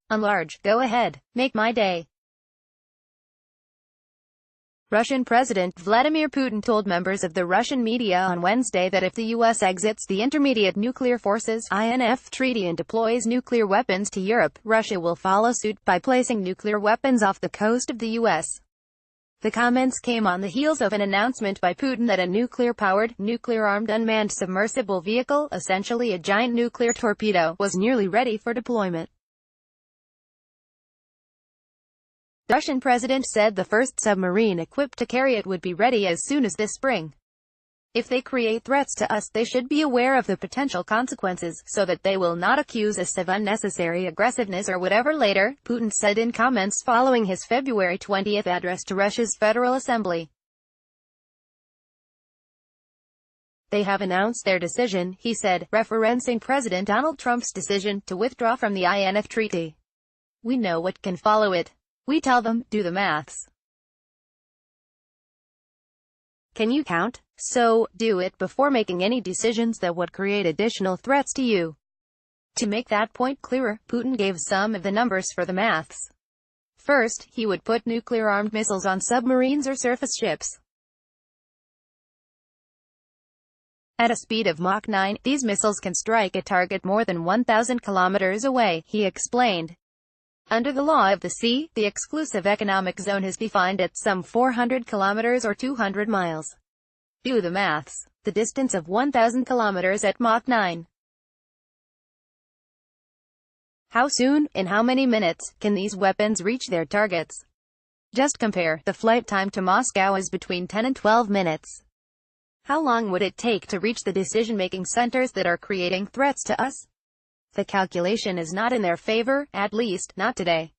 Enlarge, go ahead, make my day. Russian President Vladimir Putin told members of the Russian media on Wednesday that if the U.S. exits the Intermediate Nuclear Forces (INF) Treaty and deploys nuclear weapons to Europe, Russia will follow suit by placing nuclear weapons off the coast of the U.S. The comments came on the heels of an announcement by Putin that a nuclear-powered, nuclear-armed unmanned submersible vehicle, essentially a giant nuclear torpedo, was nearly ready for deployment. The Russian president said the first submarine equipped to carry it would be ready as soon as this spring. If they create threats to us, they should be aware of the potential consequences, so that they will not accuse us of unnecessary aggressiveness or whatever later, Putin said in comments following his February 20 address to Russia's Federal Assembly. They have announced their decision, he said, referencing President Donald Trump's decision to withdraw from the INF Treaty. We know what can follow it. We tell them, do the maths. Can you count? So, do it before making any decisions that would create additional threats to you. To make that point clearer, Putin gave some of the numbers for the maths. First, he would put nuclear-armed missiles on submarines or surface ships. At a speed of Mach 9, these missiles can strike a target more than 1,000 kilometers away, he explained. Under the law of the sea, the exclusive economic zone is defined at some 400 kilometers or 200 miles. Do the maths. The distance of 1,000 kilometers at Mach 9. How soon, in how many minutes, can these weapons reach their targets? Just compare. The flight time to Moscow is between 10 and 12 minutes. How long would it take to reach the decision-making centers that are creating threats to us? The calculation is not in their favor, at least, not today.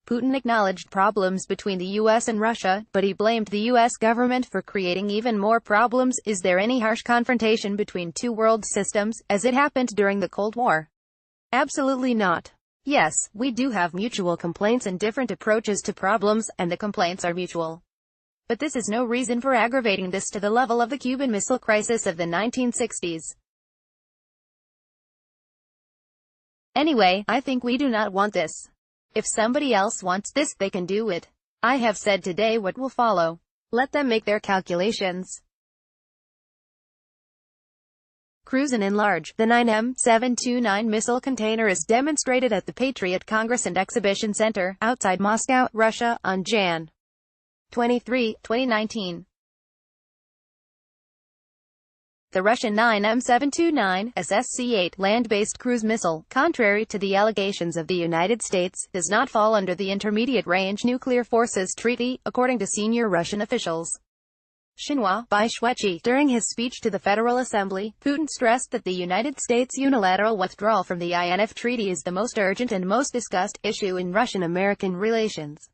Putin acknowledged problems between the U.S. and Russia, but he blamed the U.S. government for creating even more problems. Is there any harsh confrontation between two world systems, as it happened during the Cold War? Absolutely not. Yes, we do have mutual complaints and different approaches to problems, and the complaints are mutual. But this is no reason for aggravating this to the level of the Cuban Missile Crisis of the 1960s. Anyway, I think we do not want this. If somebody else wants this, they can do it. I have said today what will follow. Let them make their calculations. Cruise and Enlarge. The 9M729 missile container is demonstrated at the Patriot Congress and Exhibition Center, outside Moscow, Russia, on Jan. 23, 2019. The Russian 9M729 SSC-8 land-based cruise missile, contrary to the allegations of the United States, does not fall under the Intermediate Range Nuclear Forces Treaty, according to senior Russian officials. Xinhua, by Shwechi. During his speech to the Federal Assembly, Putin stressed that the United States' unilateral withdrawal from the INF Treaty is the most urgent and most discussed issue in Russian-American relations.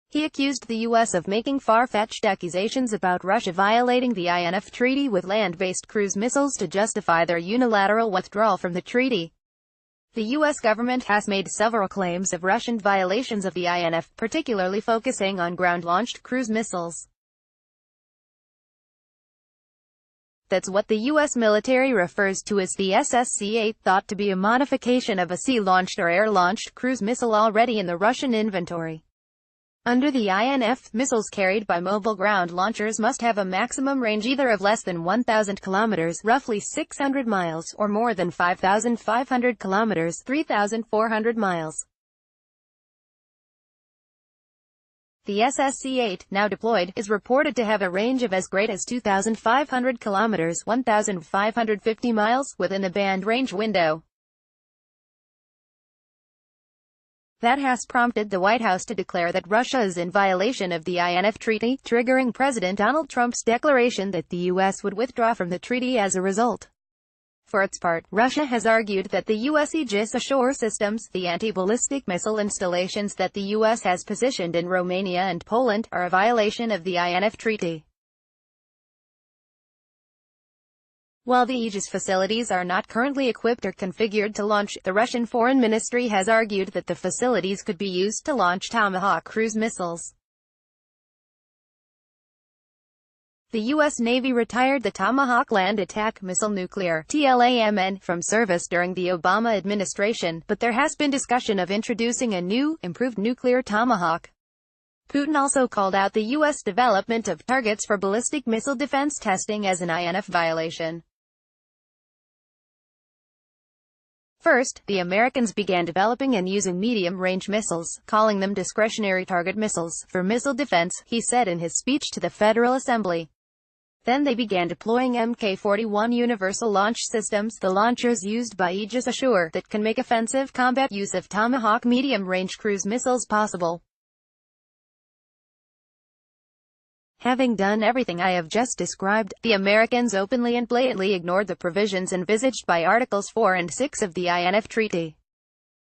He accused the U.S. of making far-fetched accusations about Russia violating the INF Treaty with land-based cruise missiles to justify their unilateral withdrawal from the treaty. The U.S. government has made several claims of Russian violations of the INF, particularly focusing on ground-launched cruise missiles. That's what the U.S. military refers to as the SSC-8, thought to be a modification of a sea-launched or air-launched cruise missile already in the Russian inventory. Under the INF, missiles carried by mobile ground launchers must have a maximum range either of less than 1,000 kilometers, roughly 600 miles, or more than 5,500 kilometers, 3,400 miles. The SSC-8, now deployed, is reported to have a range of as great as 2,500 kilometers, 1,550 miles, within the band range window. That has prompted the White House to declare that Russia is in violation of the INF Treaty, triggering President Donald Trump's declaration that the U.S. would withdraw from the treaty as a result. For its part, Russia has argued that the U.S. Aegis Ashore systems, the anti-ballistic missile installations that the U.S. has positioned in Romania and Poland, are a violation of the INF Treaty. While the Aegis facilities are not currently equipped or configured to launch, the Russian Foreign Ministry has argued that the facilities could be used to launch Tomahawk cruise missiles. The U.S. Navy retired the Tomahawk Land Attack Missile nuclear (TLAMN) from service during the Obama administration, but there has been discussion of introducing a new, improved nuclear Tomahawk. Putin also called out the U.S. development of targets for ballistic missile defense testing as an INF violation. First, the Americans began developing and using medium-range missiles, calling them discretionary target missiles, for missile defense, he said in his speech to the Federal Assembly. Then they began deploying Mk-41 universal launch systems, the launchers used by Aegis Ashore, that can make offensive combat use of Tomahawk medium-range cruise missiles possible. Having done everything I have just described, the Americans openly and blatantly ignored the provisions envisaged by Articles 4 and 6 of the INF Treaty.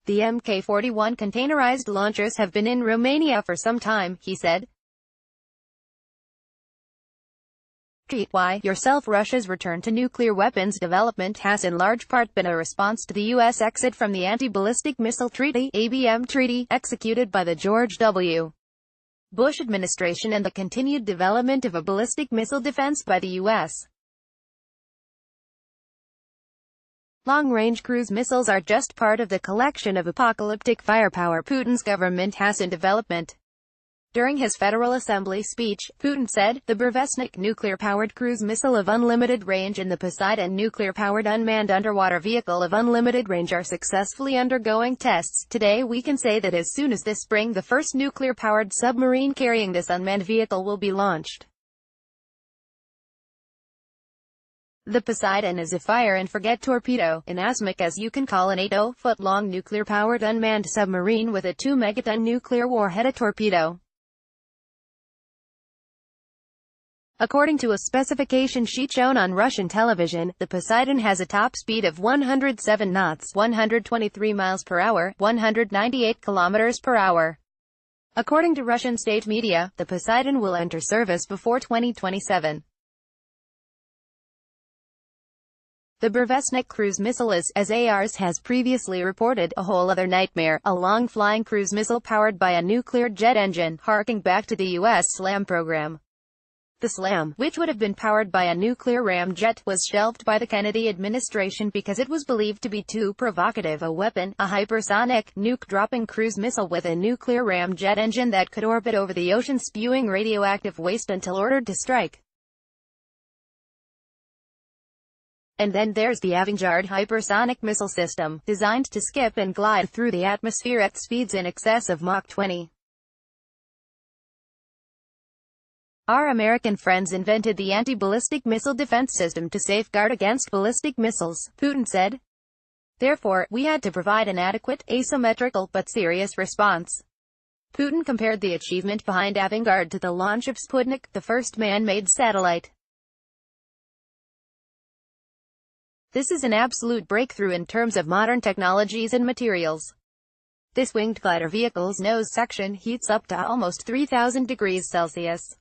The Mk-41 containerized launchers have been in Romania for some time, he said. Why, yourself Russia's return to nuclear weapons development has in large part been a response to the U.S. exit from the Anti-Ballistic Missile Treaty, ABM Treaty, executed by the George W. Bush administration and the continued development of a ballistic missile defense by the U.S. Long-range cruise missiles are just part of the collection of apocalyptic firepower Putin's government has in development. During his Federal Assembly speech, Putin said, the Burevestnik nuclear-powered cruise missile of unlimited range and the Poseidon nuclear-powered unmanned underwater vehicle of unlimited range are successfully undergoing tests. Today we can say that as soon as this spring the first nuclear-powered submarine carrying this unmanned vehicle will be launched. The Poseidon is a fire-and-forget torpedo, an ASMIC as you can call an 80-foot-long nuclear-powered unmanned submarine with a 2-megaton nuclear warhead, a torpedo. According to a specification sheet shown on Russian television, the Poseidon has a top speed of 107 knots, 123 miles per hour, 198 kilometers per hour. According to Russian state media, the Poseidon will enter service before 2027. The Burevestnik cruise missile is, as ARS has previously reported, a whole other nightmare, a long-flying cruise missile powered by a nuclear jet engine, harking back to the U.S. SLAM program. The SLAM, which would have been powered by a nuclear ramjet, was shelved by the Kennedy administration because it was believed to be too provocative a weapon, a hypersonic, nuke-dropping cruise missile with a nuclear ramjet engine that could orbit over the ocean spewing radioactive waste until ordered to strike. And then there's the Avangard hypersonic missile system, designed to skip and glide through the atmosphere at speeds in excess of Mach 20. Our American friends invented the anti-ballistic missile defense system to safeguard against ballistic missiles, Putin said. Therefore, we had to provide an adequate, asymmetrical, but serious response. Putin compared the achievement behind Avangard to the launch of Sputnik, the first man-made satellite. This is an absolute breakthrough in terms of modern technologies and materials. This winged glider vehicle's nose section heats up to almost 3,000 degrees Celsius.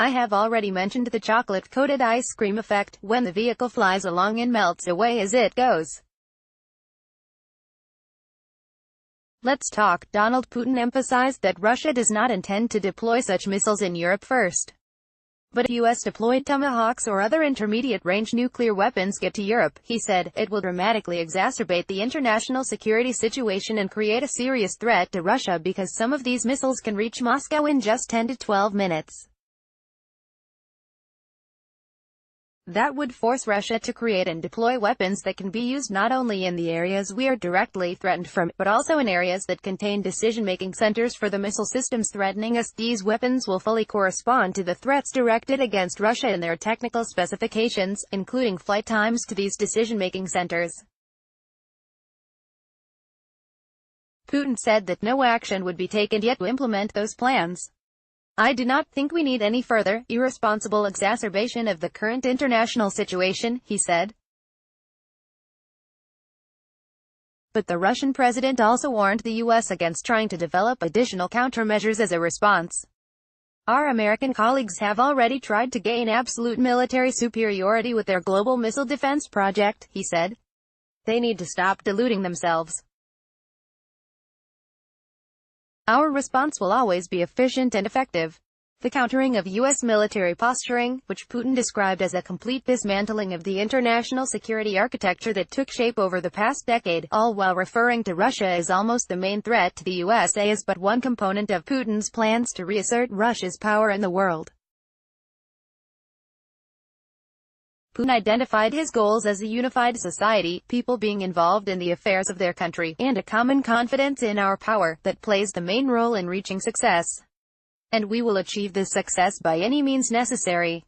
I have already mentioned the chocolate-coated ice cream effect, when the vehicle flies along and melts away as it goes. Let's talk. Donald Putin emphasized that Russia does not intend to deploy such missiles in Europe first. But if U.S. deployed Tomahawks or other intermediate-range nuclear weapons get to Europe, he said, it will dramatically exacerbate the international security situation and create a serious threat to Russia because some of these missiles can reach Moscow in just 10 to 12 minutes. That would force Russia to create and deploy weapons that can be used not only in the areas we are directly threatened from, but also in areas that contain decision-making centers for the missile systems threatening us. These weapons will fully correspond to the threats directed against Russia and their technical specifications, including flight times to these decision-making centers. Putin said that no action would be taken yet to implement those plans. I do not think we need any further, irresponsible exacerbation of the current international situation, he said. But the Russian president also warned the U.S. against trying to develop additional countermeasures as a response. Our American colleagues have already tried to gain absolute military superiority with their global missile defense project, he said. They need to stop deluding themselves. Our response will always be efficient and effective. The countering of U.S. military posturing, which Putin described as a complete dismantling of the international security architecture that took shape over the past decade, all while referring to Russia as almost the main threat to the USA, is but one component of Putin's plans to reassert Russia's power in the world. Putin identified his goals as a unified society, people being involved in the affairs of their country, and a common confidence in our power, that plays the main role in reaching success. And we will achieve this success by any means necessary.